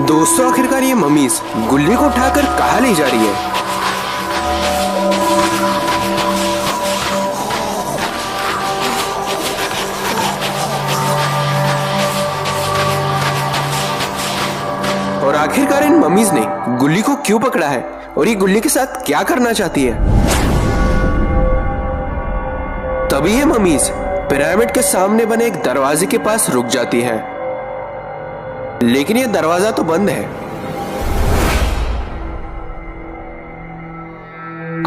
दोस्तों, आखिरकार ये मम्मीज गुल्ली को उठाकर कहाँ ले जा रही है? और आखिरकार इन मम्मीज ने गुल्ली को क्यों पकड़ा है और ये गुल्ली के साथ क्या करना चाहती है? तभी ये मम्मीज पिरामिड के सामने बने एक दरवाजे के पास रुक जाती है, लेकिन ये दरवाजा तो बंद है।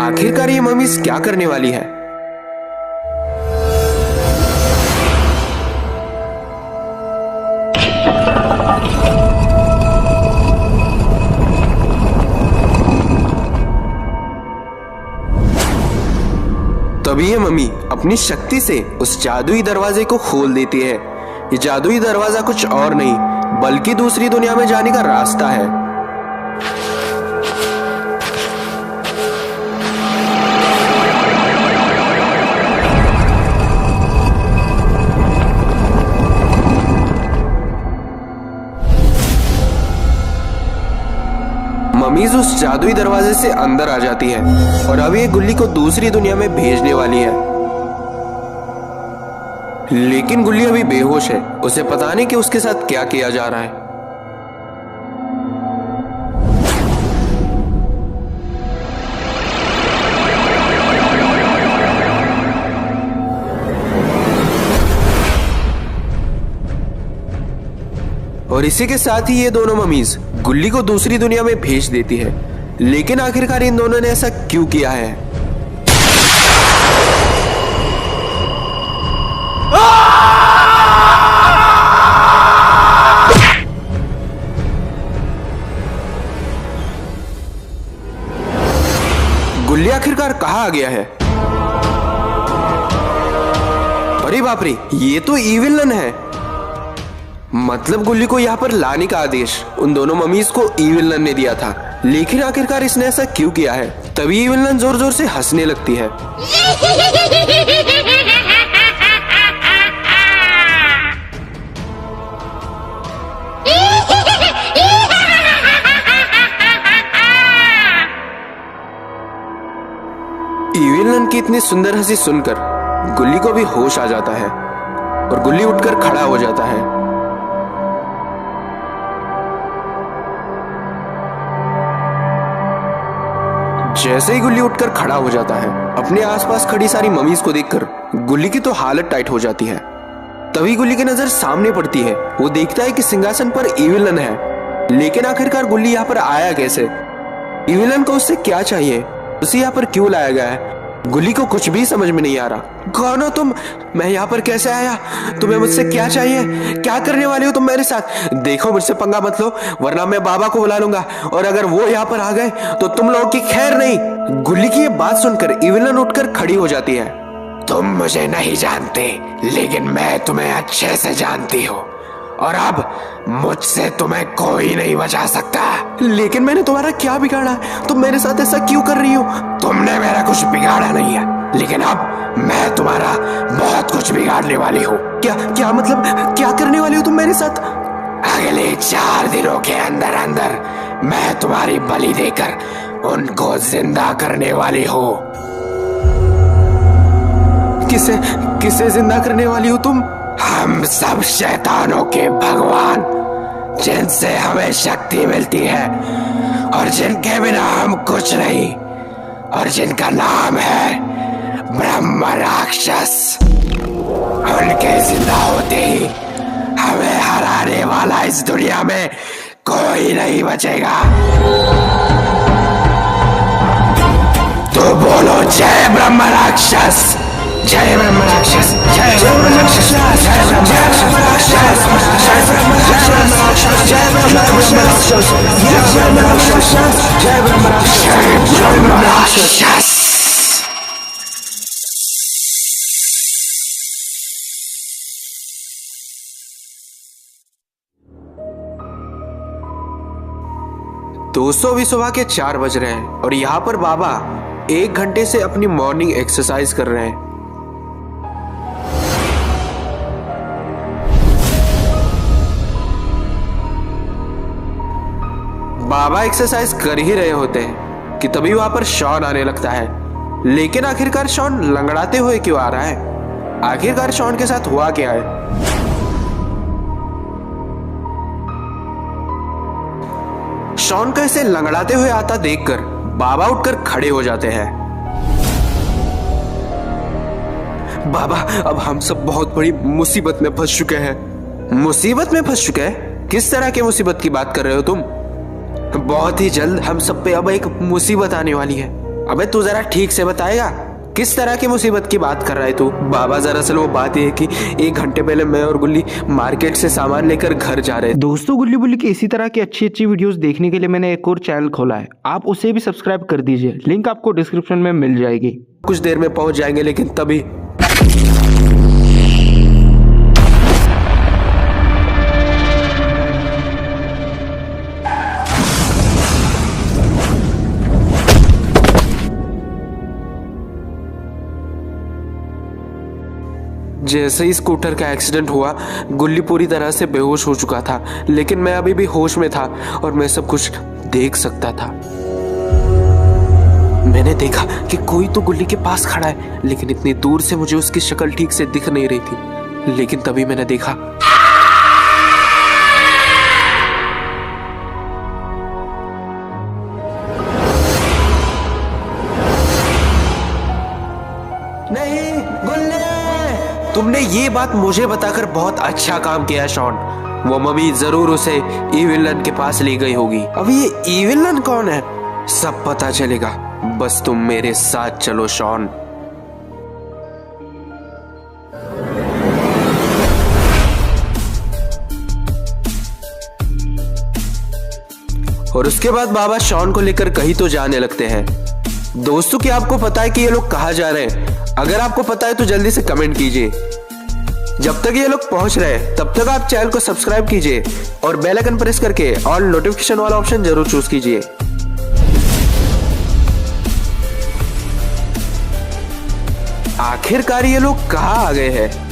आखिरकार ये मम्मीज क्या करने वाली है? तभी ये मम्मी अपनी शक्ति से उस जादुई दरवाजे को खोल देती है। ये जादुई दरवाजा कुछ और नहीं बल्कि दूसरी दुनिया में जाने का रास्ता है। मम्मीज उस जादुई दरवाजे से अंदर आ जाती है और अब ये गुल्ली को दूसरी दुनिया में भेजने वाली है। लेकिन गुल्ली अभी बेहोश है, उसे पता नहीं कि उसके साथ क्या किया जा रहा है। और इसी के साथ ही ये दोनों मम्मीज गुल्ली को दूसरी दुनिया में भेज देती है। लेकिन आखिरकार इन दोनों ने ऐसा क्यों किया है? गुल्ली आखिरकार कहाँ आ गया है? अरे बाप रे, ये तो ईविलन है। मतलब गुल्ली को यहाँ पर लाने का आदेश उन दोनों मम्मीज को ईविलन ने दिया था, लेकिन आखिरकार इसने ऐसा क्यों किया है? तभी ईविलन जोर जोर से हंसने लगती है। ईविलन की इतनी सुंदर हंसी सुनकर गुल्ली को भी होश आ जाता है और गुल्ली उठकर खड़ा हो जाता है। जैसे ही गुल्ली उठकर खड़ा हो जाता है, अपने आसपास खड़ी सारी मम्मीज को देखकर गुल्ली की तो हालत टाइट हो जाती है। तभी गुल्ली की नजर सामने पड़ती है। वो देखता है कि सिंहासन पर ईविलन है, लेकिन आखिरकार गुल्ली यहाँ पर आया कैसे? ईविलन को उससे क्या चाहिए? उसे यहाँ पर क्यों लाया गया है? गुल्ली को कुछ भी समझ में नहीं आ रहा। कौन हो तुम? मैं यहाँ पर कैसे आया? तुम्हें मुझसे क्या चाहिए? क्या करने वाले हो तुम मेरे साथ? देखो, मुझसे पंगा मत लो, वरना मैं बाबा को बुला लूंगा, और अगर वो यहाँ पर आ गए तो तुम लोगों की खैर नहीं। गुल्ली की ये बात सुनकर ईविलन उठकर खड़ी हो जाती है। तुम मुझे नहीं जानते, लेकिन मैं तुम्हें अच्छे से जानती हूँ, और अब मुझसे तुम्हें कोई नहीं बचा सकता। लेकिन मैंने तुम्हारा क्या बिगाड़ा? तुम मेरे साथ ऐसा क्यों कर रही हो? तुमने मेरा कुछ बिगाड़ा नहीं है, लेकिन अब मैं तुम्हारा बहुत कुछ बिगाड़ने वाली हूँ। क्या मतलब? क्या करने वाली हो तुम मेरे साथ? अगले 4 दिनों के अंदर अंदर मैं तुम्हारी बलि देकर उनको जिंदा करने वाली हूँ। किसे जिंदा करने वाली हो तुम? हम सब शैतानों के भगवान, जिनसे हमें शक्ति मिलती है और जिनके बिना हम कुछ नहीं, और जिनका नाम है ब्रह्म राक्षस। उनके जिंदा होते ही हमें हराने वाला इस दुनिया में कोई नहीं बचेगा। तो बोलो, जय ब्रह्म राक्षस, जय ब्रह्म राक्षस, जय ब्रह्म राक्षस, जय ब्रह्म राक्षस, जय ब्रह्म राक्षस, जय ब्रह्म राक्षस, जय ब्रह्म राक्षस, जय ब्रह्म राक्षस, जय ब्रह्म राक्षस। दोस्तों, अभी सुबह के 4 बज रहे हैं और यहाँ पर बाबा 1 घंटे से अपनी मॉर्निंग एक्सरसाइज कर रहे हैं। बाबा एक्सरसाइज कर ही रहे होते हैं कि तभी वहां पर शॉन आने लगता है। लेकिन आखिरकार शॉन लंगड़ाते हुए क्यों आ रहा है? आखिरकार शॉन के साथ हुआ क्या है? शॉन को इसे लंगड़ाते हुए आता देखकर बाबा उठकर खड़े हो जाते हैं। बाबा, अब हम सब बहुत बड़ी मुसीबत में फंस चुके हैं। मुसीबत में फंस चुके हैं? किस तरह की मुसीबत की बात कर रहे हो तुम? बहुत ही जल्द हम सब पे अब एक मुसीबत आने वाली है। अबे तू जरा ठीक से बताएगा किस तरह की मुसीबत की बात कर रहा है तू? बाबा, दरअसल वो बात ये है कि 1 घंटे पहले मैं और गुल्ली मार्केट से सामान लेकर घर जा रहे थे। दोस्तों, गुल्ली बुल्ली की इसी तरह की अच्छी वीडियोस देखने के लिए मैंने एक और चैनल खोला है, आप उसे भी सब्सक्राइब कर दीजिए, लिंक आपको डिस्क्रिप्शन में मिल जाएगी। कुछ देर में पहुंच जाएंगे, लेकिन तभी जैसे ही स्कूटर का एक्सीडेंट हुआ, गुल्ली पूरी तरह से बेहोश हो चुका था, लेकिन मैं अभी भी होश में था और मैं सब कुछ देख सकता था। मैंने देखा कि कोई तो गुल्ली के पास खड़ा है, लेकिन इतनी दूर से मुझे उसकी शक्ल ठीक से दिख नहीं रही थी। लेकिन तभी मैंने देखा नहीं, गुल्ली! तुमने ये बात मुझे बताकर बहुत अच्छा काम किया शॉन। वो मम्मी जरूर उसे ईविलन के पास ले गई होगी। अब ये ईविलन कौन है सब पता चलेगा, बस तुम मेरे साथ चलो शॉन। और उसके बाद बाबा शॉन को लेकर कहीं तो जाने लगते हैं। दोस्तों, क्या आपको पता है कि ये लोग कहाँ जा रहे हैं? अगर आपको पता है तो जल्दी से कमेंट कीजिए। जब तक ये लोग पहुंच रहे हैं तब तक आप चैनल को सब्सक्राइब कीजिए और बेल आइकन प्रेस करके ऑल नोटिफिकेशन वाला ऑप्शन जरूर चूज कीजिए। आखिरकार ये लोग कहाँ आ गए हैं?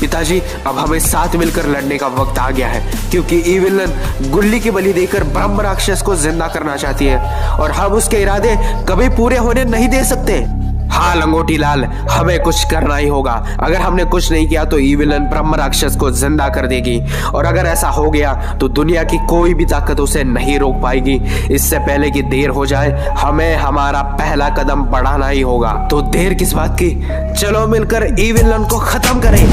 पिताजी, अब हमें साथ मिलकर लड़ने का वक्त आ गया है, क्योंकि ईविलन गुल्ली की बलि देकर ब्रह्म राक्षस को जिंदा करना चाहती है और हम उसके इरादे कभी पूरे होने नहीं दे सकते। हाँ लंगोटी लाल, हमें कुछ करना ही होगा। अगर हमने कुछ नहीं किया तो ईविलन ब्रह्म राक्षस को जिंदा कर देगी, और अगर ऐसा हो गया तो दुनिया की कोई भी ताकत उसे नहीं रोक पाएगी। इससे पहले कि देर हो जाए, हमें हमारा पहला कदम बढ़ाना ही होगा। तो देर किस बात की, चलो मिलकर ईविलन को खत्म करें।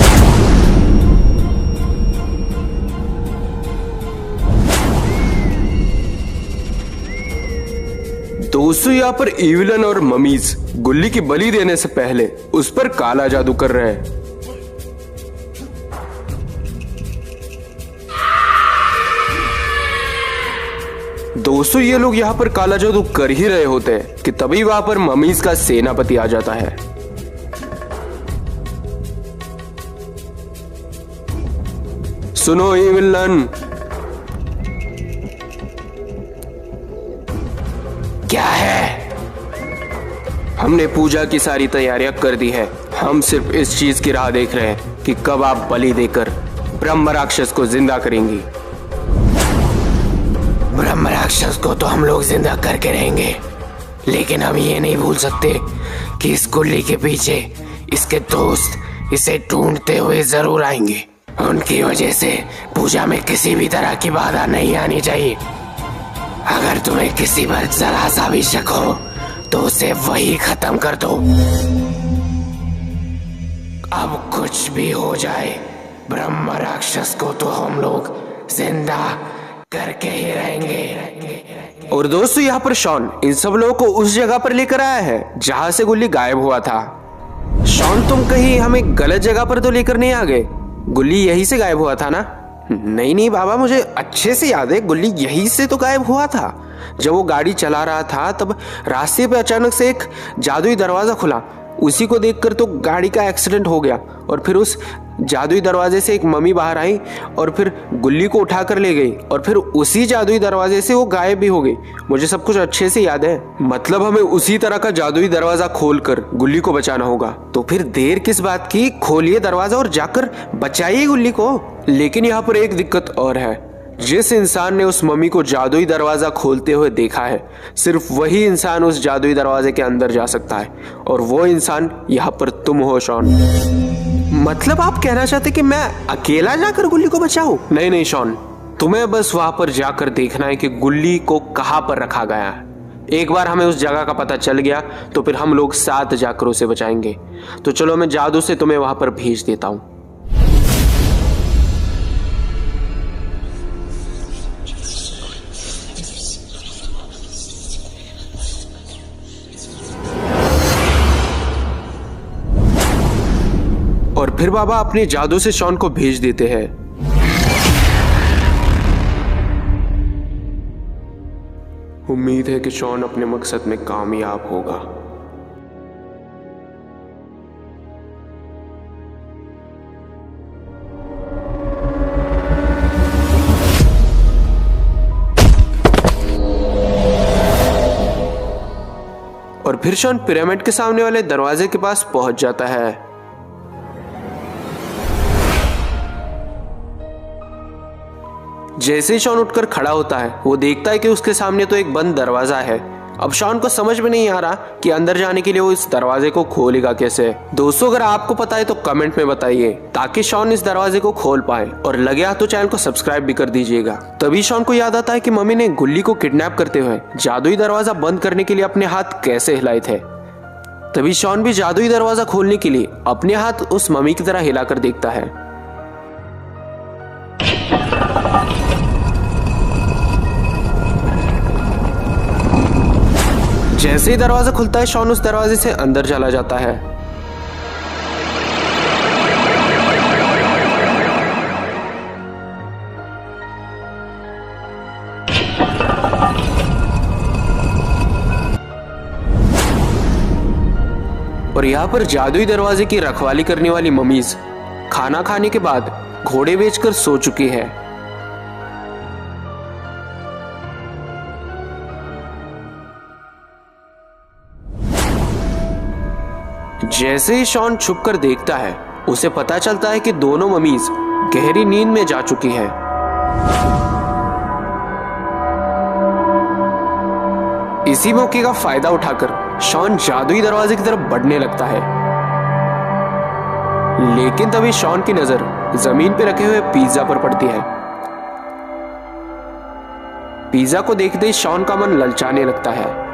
दोस्तों, यहाँ पर ईविलन और ममीज गुल्ली की बलि देने से पहले उस पर काला जादू कर रहे हैं। दोस्तों, ये लोग यहाँ पर काला जादू कर ही रहे होते हैं कि तभी वहां पर ममीज का सेनापति आ जाता है। सुनो ईविलन, क्या है? हमने पूजा की सारी तैयारियां कर दी है। हम सिर्फ इस चीज की राह देख रहे हैं कि कब आप बलि देकर ब्रह्म राक्षस को जिंदा करेंगी। ब्रह्म राक्षस को तो हम लोग जिंदा करके रहेंगे, लेकिन हम ये नहीं भूल सकते कि इस गुल्ली के पीछे इसके दोस्त इसे ढूंढते हुए जरूर आएंगे। उनकी वजह से पूजा में किसी भी तरह की बाधा नहीं आनी चाहिए। अगर तुम्हें किसी पर जरा सा भी शक हो तो उसे वही खत्म कर दो। अब कुछ भी हो जाए, ब्रह्म राक्षस को तो हम लोग जिंदा करके ही रहेंगे। और दोस्तों, यहाँ पर शॉन इन सब लोगों को उस जगह पर लेकर आया है जहां से गुल्ली गायब हुआ था। शॉन, तुम कहीं हमें गलत जगह पर तो लेकर नहीं आ गए? गुल्ली यहीं से गायब हुआ था ना? नहीं बाबा, मुझे अच्छे से याद है, गुल्ली यहीं से तो गायब हुआ था। जब वो गाड़ी चला रहा था तब रास्ते पे अचानक से एक जादुई दरवाजा खुला उसी को देखकर तो गाड़ी का एक्सीडेंट हो गया और फिर उस जादुई दरवाजे से एक मम्मी बाहर आई और फिर गुल्ली को उठाकर ले गई और फिर उसी जादुई दरवाजे से वो गायब भी हो गई। मुझे सब कुछ अच्छे से याद है। मतलब हमें उसी तरह का जादुई दरवाजा खोलकर गुल्ली को बचाना होगा। तो फिर देर किस बात की, खोलिए दरवाजा और जाकर बचाइए गुल्ली को। लेकिन यहाँ पर एक दिक्कत और है, जिस इंसान ने उस मम्मी को जादुई दरवाजा खोलते हुए देखा है, सिर्फ वही इंसान उस जादुई दरवाजे के अंदर जा सकता है और वो इंसान यहाँ पर तुम हो शॉन। मतलब आप कहना चाहते कि मैं अकेला जाकर गुल्ली को बचाऊं? नहीं नहीं शॉन, तुम्हें बस वहां पर जाकर देखना है कि गुल्ली को कहां पर रखा गया है। एक बार हमें उस जगह का पता चल गया तो फिर हम लोग साथ जाकर उसे बचाएंगे। तो चलो मैं जादू से तुम्हें वहां पर भेज देता हूं। और फिर बाबा अपने जादू से शॉन को भेज देते हैं। उम्मीद है कि शॉन अपने मकसद में कामयाब होगा। और फिर शॉन पिरामिड के सामने वाले दरवाजे के पास पहुंच जाता है। जैसे ही शॉन उठकर खड़ा होता है, वो देखता है कि उसके सामने तो एक बंद दरवाजा है। अब शॉन को समझ में नहीं आ रहा कि अंदर जाने के लिए वो इस दरवाजे को खोलेगा कैसे। दोस्तों अगर आपको पता है तो कमेंट में बताइए ताकि शॉन इस दरवाजे को खोल पाए, और लगे हाथ तो चैनल को सब्सक्राइब भी कर दीजिएगा। तभी शॉन को याद आता है कि मम्मी ने गुल्ली को किडनैप करते हुए जादुई दरवाजा बंद करने के लिए अपने हाथ कैसे हिलाए थे। तभी शॉन भी जादुई दरवाजा खोलने के लिए अपने हाथ उस मम्मी की तरह हिलाकर देखता है। जैसे ही दरवाजा खुलता है, शॉन उस दरवाजे से अंदर चला जाता है। और यहाँ पर जादुई दरवाजे की रखवाली करने वाली मम्मीज खाना खाने के बाद घोड़े बेचकर सो चुकी है। जैसे ही शॉन छुपकर देखता है, उसे पता चलता है कि दोनों मम्मीज गहरी नींद में जा चुकी है। इसी मौके का फायदा उठाकर शॉन जादुई दरवाजे की तरफ बढ़ने लगता है। लेकिन तभी शॉन की नजर जमीन पर रखे हुए पिज्जा पर पड़ती है। पिज्जा को देखते ही शॉन का मन ललचाने लगता है।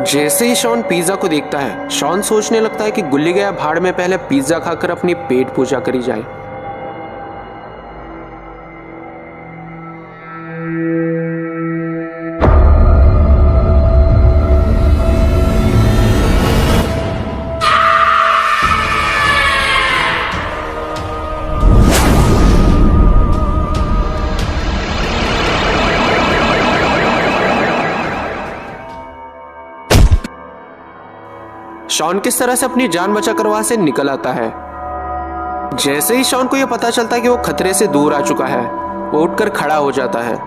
जैसे ही शॉन पिज्जा को देखता है, शॉन सोचने लगता है कि गुल्ली गया भाड़ में, पहले पिज्जा खाकर अपनी पेट पूजा करी जाए। शॉन किस तरह से अपनी जान बचाकर वहां से निकल आता है। जैसे ही शॉन को यह पता चलता है कि वो खतरे से दूर आ चुका है, वो उठकर खड़ा हो जाता है।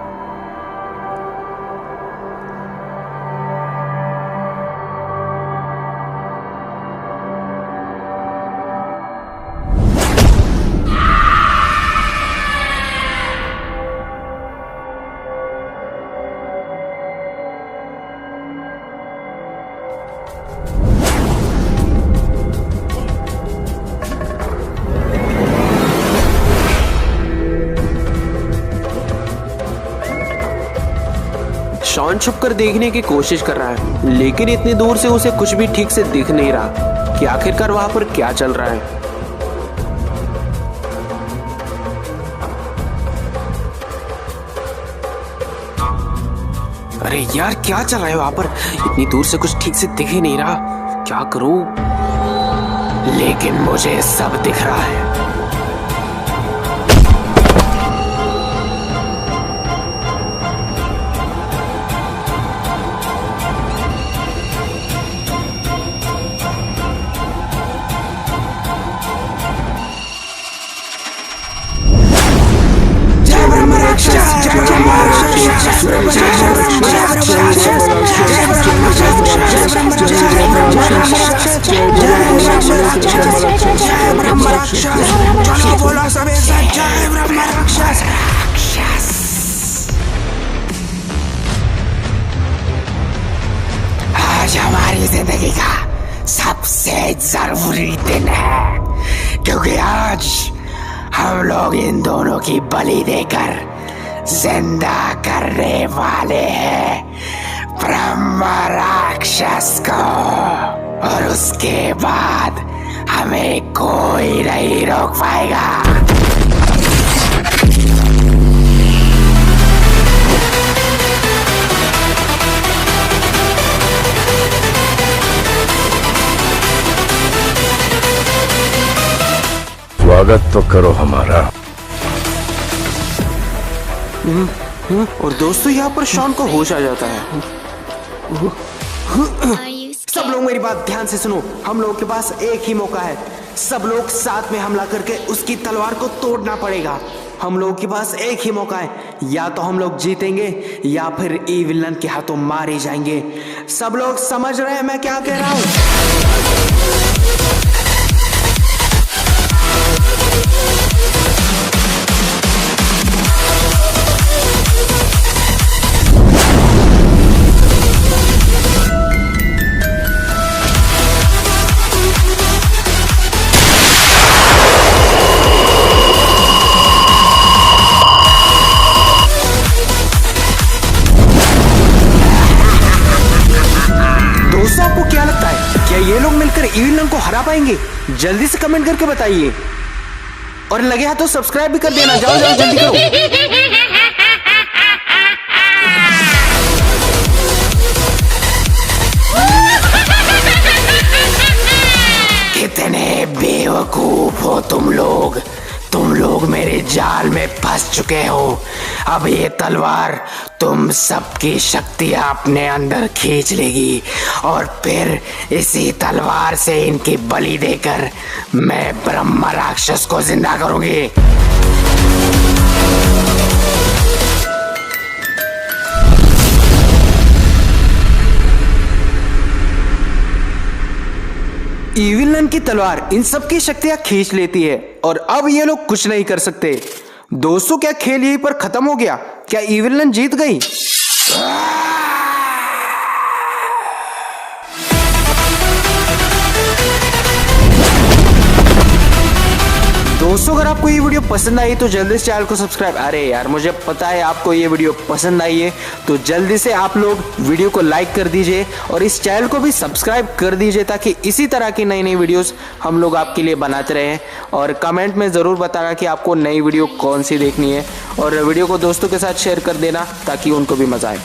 शॉन छुपकर देखने की कोशिश कर रहा है, लेकिन इतनी दूर से उसे कुछ भी ठीक से दिख नहीं रहा कि आखिरकार वहां पर क्या चल रहा है। अरे यार क्या चल रहा है वहां पर? इतनी दूर से कुछ ठीक से दिख ही नहीं रहा, क्या करूं? लेकिन मुझे सब दिख रहा है। चलो बोलो सभी जय ब्रह्म राक्षस। आज हमारी जिंदगी का सबसे जरूरी दिन है, क्योंकि आज हम लोग इन दोनों की बलि देकर जिंदा करने वाले हैं ब्रह्म राक्षस को, और उसके बाद हमें कोई नहीं रोक पाएगा। स्वागत तो करो हमारा। और दोस्तों यहाँ पर शॉन को होश आ जाता है। सब लोग मेरी बात ध्यान से सुनो, हम लोगों के पास एक ही मौका है, सब लोग साथ में हमला करके उसकी तलवार को तोड़ना पड़ेगा। हम लोगों के पास एक ही मौका है, या तो हम लोग जीतेंगे या फिर ई विलन के हाथों मारे जाएंगे। सब लोग समझ रहे हैं मैं क्या कह रहा हूँ? दोस्तों आपको क्या लगता है, क्या ये लोग मिलकर ई विलन को हरा पाएंगे? जल्दी से कमेंट करके बताइए, और लगे हाथ तो सब्सक्राइब भी कर देना। जाओ जाओ जल्दी करो। कितने बेवकूफ हो तुम लोग मेरे जाल में फंस चुके हो। अब ये तलवार तुम सबकी शक्तियां अपने अंदर खींच लेगी, और फिर इसी तलवार से इनकी बलि देकर मैं ब्रह्म राक्षस को जिंदा करूंगी। ई विलन की तलवार इन सब की शक्तियां खींच लेती है, और अब ये लोग कुछ नहीं कर सकते। दोस्तों क्या खेल यहीं पर खत्म हो गया? क्या ई विलन जीत गई? दोस्तों अगर आपको ये वीडियो पसंद आई तो जल्दी से चैनल को सब्सक्राइब, अरे यार मुझे पता है आपको ये वीडियो पसंद आई है, तो जल्दी से आप लोग वीडियो को लाइक कर दीजिए और इस चैनल को भी सब्सक्राइब कर दीजिए, ताकि इसी तरह की नई नई वीडियोस हम लोग आपके लिए बनाते रहें। और कमेंट में ज़रूर बताना कि आपको नई वीडियो कौन सी देखनी है, और वीडियो को दोस्तों के साथ शेयर कर देना ताकि उनको भी मज़ा आए।